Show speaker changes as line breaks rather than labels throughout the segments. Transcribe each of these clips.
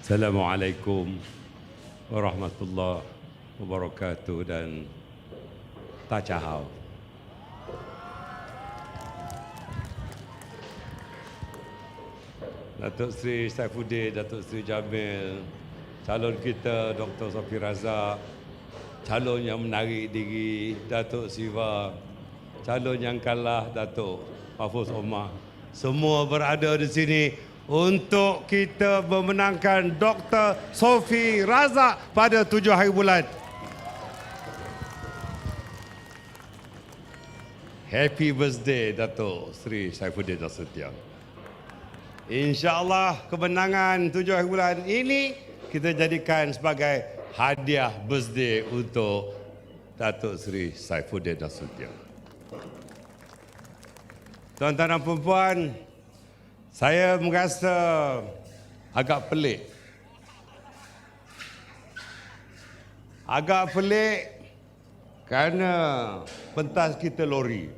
Assalamualaikum warahmatullahi wabarakatuh dan Tachahau. Datuk Seri Saifuddin, Datuk Seri Jamil, calon kita Dr. Sofi Razak, calon yang menarik diri Datuk Siva, calon yang kalah Datuk Mahfuz Omar, semua berada di sini untuk kita memenangkan Dr. Sofi Razak pada 7 hari bulan. Happy birthday Datuk Seri Saifuddin Nasution. InsyaAllah kemenangan 7 hari bulan ini kita jadikan sebagai hadiah birthday untuk Datuk Seri Saifuddin Nasution. Tuan-tuan dan puan-puan, saya merasa agak pelik. Agak pelik kerana pentas kita lori.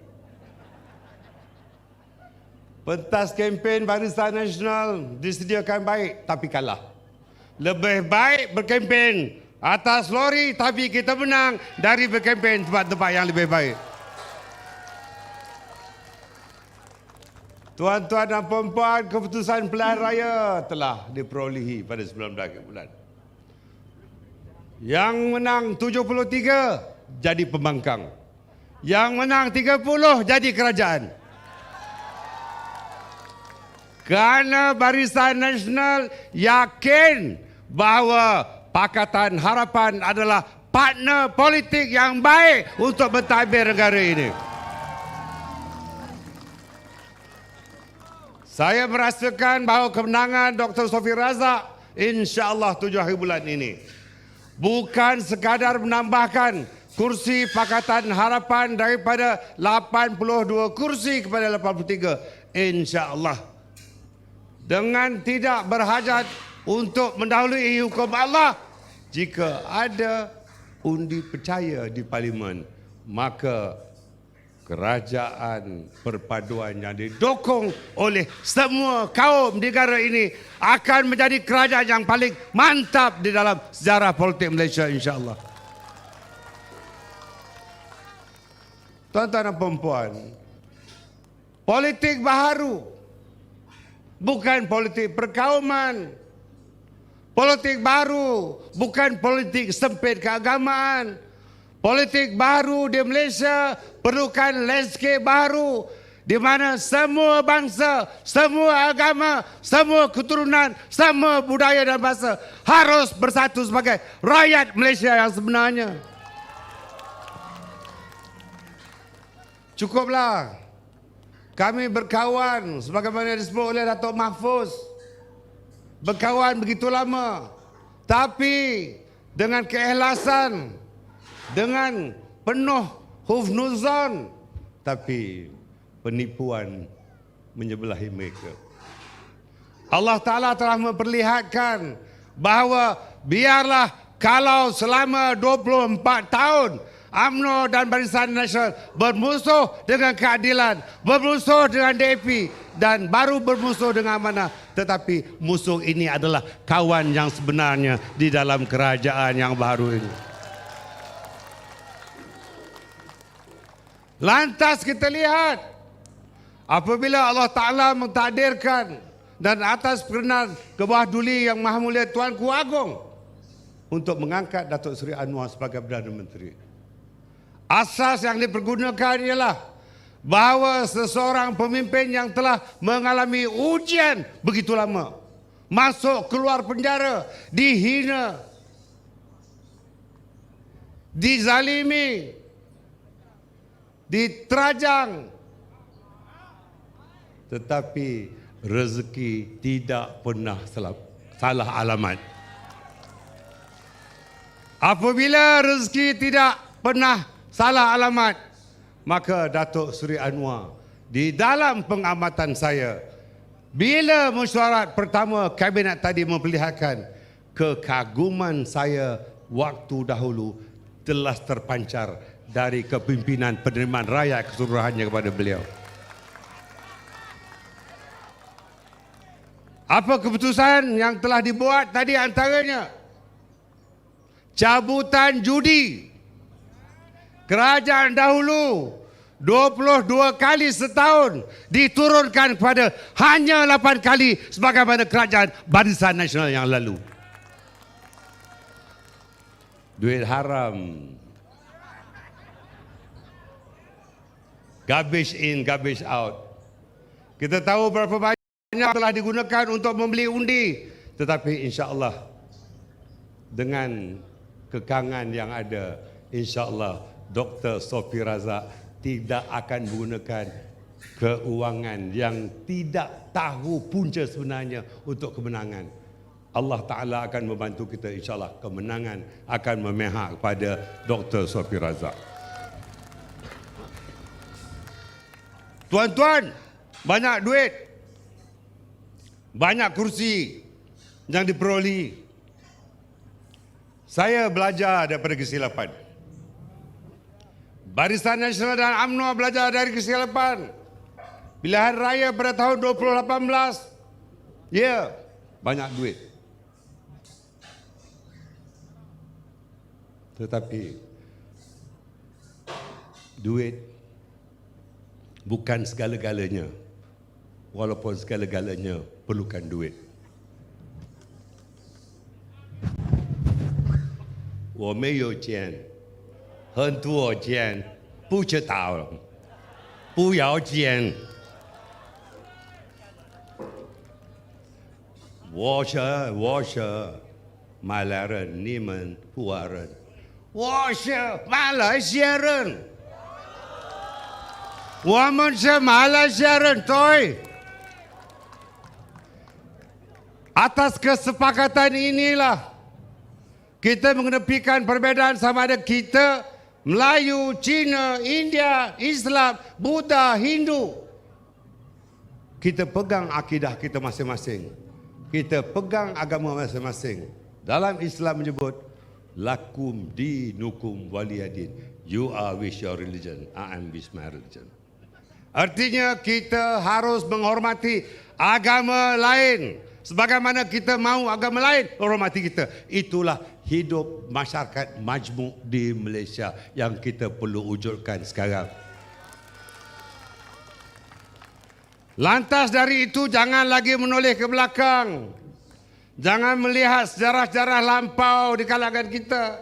Pentas kempen Barisan Nasional disediakan baik tapi kalah. Lebih baik berkempen atas lori tapi kita menang dari berkempen tempat-tempat yang lebih baik. Tuan-tuan dan puan-puan, keputusan pilihan raya telah diperolehi pada 19 bulan. Yang menang 73 jadi pembangkang. Yang menang 30 jadi kerajaan. Kerana Barisan Nasional yakin bahawa Pakatan Harapan adalah partner politik yang baik untuk mentadbir negara ini. Saya merasakan bahawa kemenangan Dr. Sofi Razak insya-Allah 7 hari bulan ini bukan sekadar menambahkan kursi Pakatan Harapan daripada 82 kursi kepada 83, insya-Allah. Dengan tidak berhajat untuk mendahului hukum Allah, jika ada undi percaya di Parlimen, maka kerajaan perpaduan yang didukung oleh semua kaum di negara ini akan menjadi kerajaan yang paling mantap di dalam sejarah politik Malaysia, insya-Allah. Tuan-tuan dan puan-puan, politik baharu bukan politik perkauman. Politik baru bukan politik sempit keagamaan. Politik baru di Malaysia perlukan landscape baru di mana semua bangsa, semua agama, semua keturunan, semua budaya dan bahasa harus bersatu sebagai rakyat Malaysia yang sebenarnya. Cukuplah kami berkawan sebagaimana disebut oleh Datuk Mahfuz. Berkawan begitu lama. Tapi dengan keikhlasan, dengan penuh husnuzon, tapi penipuan menyebelahi mereka. Allah Ta'ala telah memperlihatkan bahawa biarlah kalau selama 24 tahun UMNO dan Barisan Nasional bermusuh dengan keadilan, bermusuh dengan DAP dan baru bermusuh dengan amanah. Tetapi musuh ini adalah kawan yang sebenarnya di dalam kerajaan yang baru ini. Lantas kita lihat apabila Allah Ta'ala mentakdirkan dan atas perkenan ke bawah duli yang Maha Mulia Tuanku Agong untuk mengangkat Datuk Seri Anwar sebagai Perdana Menteri. Asas yang dipergunakan ialah bahawa seseorang pemimpin yang telah mengalami ujian begitu lama, masuk keluar penjara, dihina, dizalimi, diterajang, tetapi rezeki tidak pernah salah alamat. Apabila rezeki tidak pernah salah alamat, maka Datuk Seri Anwar di dalam pengamatan saya, bila mesyuarat pertama kabinet tadi memperlihatkan, kekaguman saya waktu dahulu telah terpancar dari kepimpinan penerimaan rakyat keseluruhannya kepada beliau. Apa keputusan yang telah dibuat tadi antaranya? Cabutan judi. Kerajaan dahulu 22 kali setahun diturunkan kepada hanya 8 kali sebagaimana kerajaan Barisan Nasional yang lalu. Duit haram. Garbage in, garbage out. Kita tahu berapa banyak telah digunakan untuk membeli undi, tetapi insya-Allah dengan kekangan yang ada, insya-Allah Dr. Sofi Razak tidak akan menggunakan keuangan yang tidak tahu punca sebenarnya untuk kemenangan. Allah Ta'ala akan membantu kita, insya-Allah kemenangan akan memihak kepada Dr. Sofi Razak. Tuan-tuan, banyak duit, banyak kursi yang diperoleh. Saya belajar daripada kesilapan. Barisan Nasional dan UMNO belajar dari kesilapan. Pilihan raya pada tahun 2018, ya, banyak duit. Tetapi duit bukan segala-galanya. Walaupun segala-galanya perlukan duit. 我没有钱，很多钱不知道，不要钱。我是马来人，你们华人。我是马来西亚人，我们是马来西亚人，对。Atas kesepakatan inilah kita mengenepikan perbezaan sama ada kita, Melayu, Cina, India, Islam, Buddha, Hindu. Kita pegang akidah kita masing-masing. Kita pegang agama masing-masing. Dalam Islam menyebut, lakum dinukum waliyadin. You are with your religion, I am with my religion. Artinya kita harus menghormati agama lain. Sebagaimana kita mahu agama lain hormati kita. Itulah hidup masyarakat majmuk di Malaysia yang kita perlu wujudkan sekarang. Lantas dari itu jangan lagi menoleh ke belakang. Jangan melihat sejarah-sejarah lampau di kalangan kita.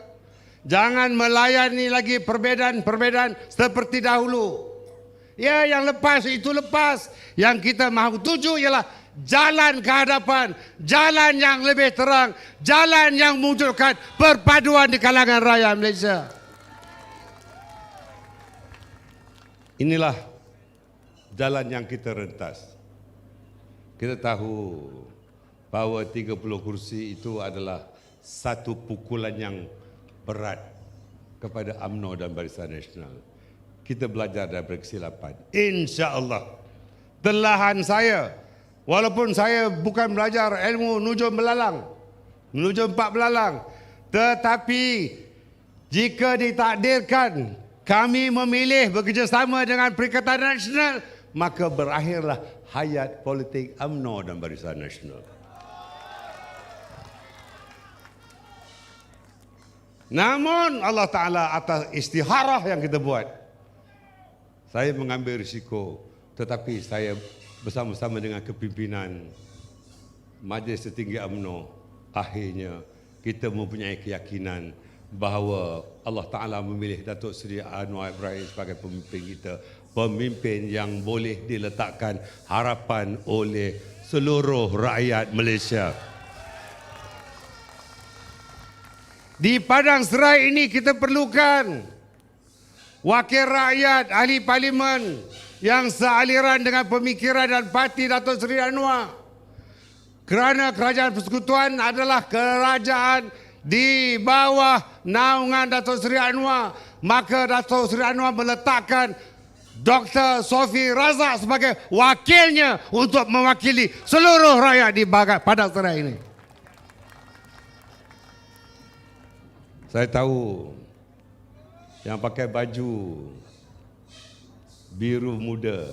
Jangan melayani lagi perbezaan-perbezaan seperti dahulu. Ya, yang lepas itu lepas. Yang kita mahu tuju ialah jalan ke hadapan, jalan yang lebih terang, jalan yang mewujudkan perpaduan di kalangan rakyat Malaysia. Inilah jalan yang kita rentas. Kita tahu bahawa 30 kursi itu adalah satu pukulan yang berat kepada UMNO dan Barisan Nasional. Kita belajar dari kesilapan. Insya-Allah telahan saya, walaupun saya bukan belajar ilmu nujum belalang, nujum 4 belalang, tetapi jika ditakdirkan kami memilih bekerjasama dengan Perikatan Nasional, maka berakhirlah hayat politik UMNO dan Barisan Nasional. Namun Allah Ta'ala atas istiharah yang kita buat, saya mengambil risiko, tetapi saya bersama-sama dengan kepimpinan Majlis Tertinggi UMNO, akhirnya kita mempunyai keyakinan bahawa Allah Ta'ala memilih Datuk Seri Anwar Ibrahim sebagai pemimpin kita, pemimpin yang boleh diletakkan harapan oleh seluruh rakyat Malaysia. Di padang serai ini kita perlukan wakil rakyat, ahli parlimen yang sealiran dengan pemikiran dan parti Datuk Seri Anwar. Kerana kerajaan persekutuan adalah kerajaan di bawah naungan Datuk Seri Anwar, maka Datuk Seri Anwar meletakkan Dr. Sofi Razak sebagai wakilnya untuk mewakili seluruh rakyat di padang serai ini. Saya tahu yang pakai baju biru muda,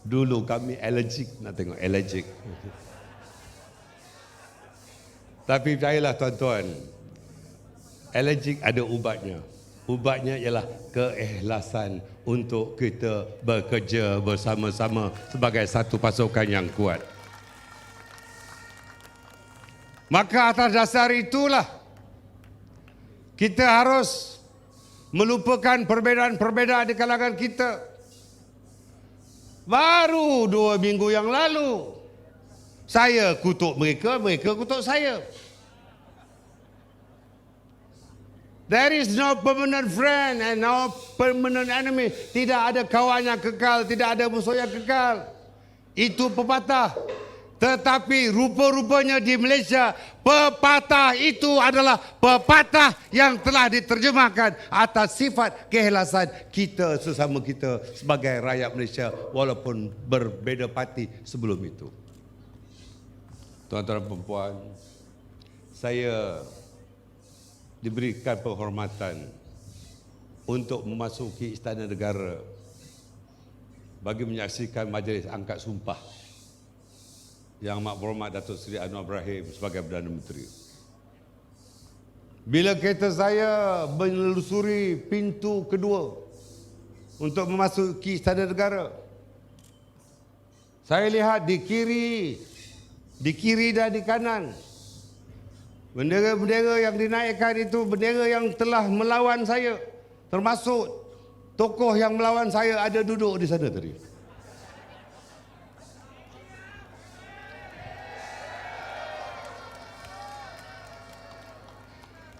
dulu kami allergic nak tengok, allergic. Tapi percayalah tuan-tuan, allergic ada ubatnya. Ubatnya ialah keikhlasan untuk kita bekerja bersama-sama sebagai satu pasukan yang kuat. Maka atas dasar itulah kita harus melupakan perbezaan-perbezaan di kalangan kita. Baru 2 minggu yang lalu saya kutuk mereka, mereka kutuk saya. There is no permanent friend and no permanent enemy. Tidak ada kawan yang kekal, tidak ada musuh yang kekal. Itu pepatah. Tetapi rupa-rupanya di Malaysia, pepatah itu adalah pepatah yang telah diterjemahkan atas sifat keikhlasan kita sesama kita sebagai rakyat Malaysia walaupun berbeza parti sebelum itu. Tuan-tuan dan puan-puan, saya diberikan penghormatan untuk memasuki Istana Negara bagi menyaksikan majlis angkat sumpah Yang Amat Berhormat Datuk Seri Anwar Ibrahim sebagai Perdana Menteri. Bila kereta saya menelusuri pintu kedua untuk memasuki Istana Negara, saya lihat di kiri dan di kanan, bendera-bendera yang dinaikkan itu bendera yang telah melawan saya, termasuk tokoh yang melawan saya ada duduk di sana tadi.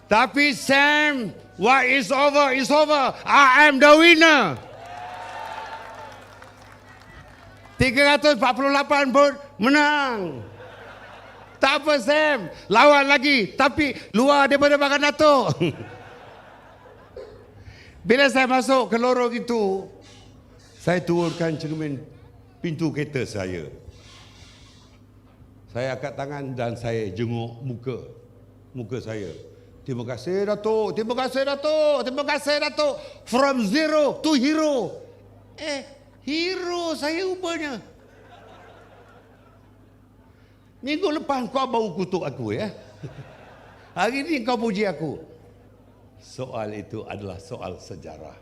Tapi Sam, what is over is over. I am the winner. 348 pun menang. Tak apa Sam, lawan lagi. Tapi luar daripada Bagan Datuk. Bila saya masuk ke lorong itu, saya turunkan cermin pintu kereta saya. Saya angkat tangan dan saya jenguk muka saya. Terima kasih Datuk, terima kasih Datuk, terima kasih Datuk. From zero to hero. Hero saya rupanya. Minggu lepas kau baru kutuk aku ya. Hari ini kau puji aku. Soal itu adalah soal sejarah.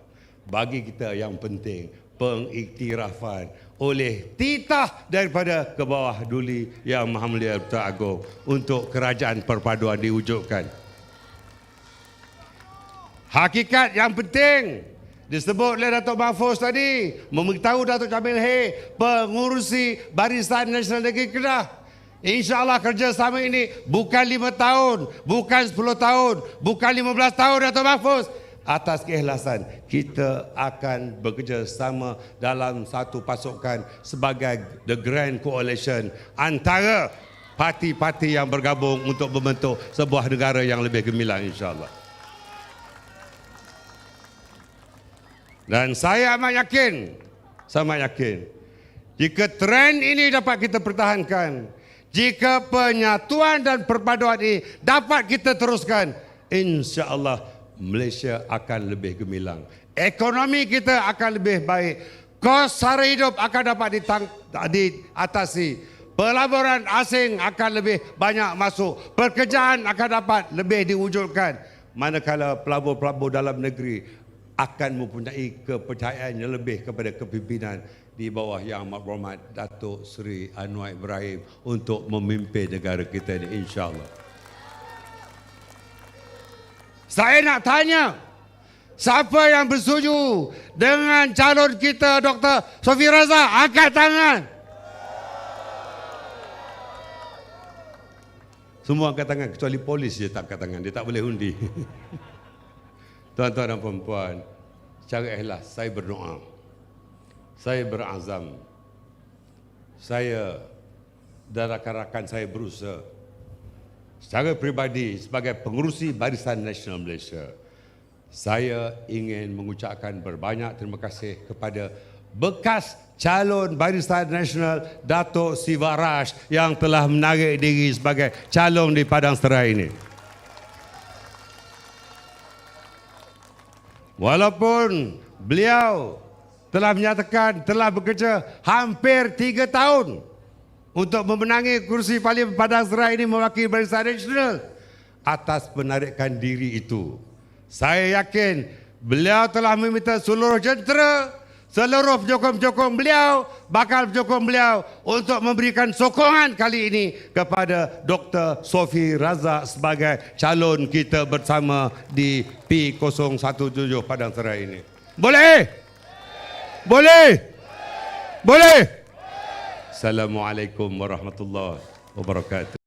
Bagi kita yang penting pengiktirafan oleh titah daripada ke bawah duli Yang Maha Mulia Tuan Agong untuk kerajaan perpaduan diwujudkan. Hakikat yang penting disebut oleh Datuk Mahfuz tadi, memberitahu Datuk Jamil Hay, pengurusi Barisan Nasional Negeri Kedah. InsyaAllah kerjasama ini bukan 5 tahun, bukan 10 tahun, bukan 15 tahun Datuk Mahfuz. Atas keikhlasan kita akan bekerja sama dalam satu pasukan sebagai The Grand Coalition antara parti-parti yang bergabung untuk membentuk sebuah negara yang lebih gemilang insyaAllah. Dan saya amat yakin, jika trend ini dapat kita pertahankan, jika penyatuan dan perpaduan ini dapat kita teruskan, insya-Allah Malaysia akan lebih gemilang. Ekonomi kita akan lebih baik. Kos sara hidup akan dapat diatasi. Pelaburan asing akan lebih banyak masuk. Pekerjaan akan dapat lebih diwujudkan. Manakala pelabur-pelabur dalam negeri akan mempunyai kepercayaan yang lebih kepada kepimpinan di bawah Yang Amat Berhormat Datuk Seri Anwar Ibrahim untuk memimpin negara kita ini insya-Allah. Saya nak tanya, siapa yang bersetuju dengan calon kita Dr. Sofi Razak? Angkat tangan. Semua angkat tangan kecuali polis je tak angkat tangan, dia tak boleh undi. Tuan-tuan dan puan-puan, secara ikhlas saya berdoa, saya berazam, saya dan rakan-rakan saya berusaha secara peribadi sebagai pengurusi Barisan Nasional Malaysia. Saya ingin mengucapkan berbanyak terima kasih kepada bekas calon Barisan Nasional Datuk Siva Raj yang telah menarik diri sebagai calon di Padang Serai ini. Walaupun beliau telah menyatakan telah bekerja hampir 3 tahun untuk memenangi kursi Parlimen Padang Serai ini mewakili Barisan Nasional. Atas penarikan diri itu, saya yakin beliau telah meminta seluruh jentera, seluruh penyokong-penyokong beliau, bakal penyokong beliau untuk memberikan sokongan kali ini kepada Dr. Sofi Razak sebagai calon kita bersama di P017 Padang Serai ini. Boleh? Boleh? Boleh? Assalamualaikum warahmatullahi wabarakatuh.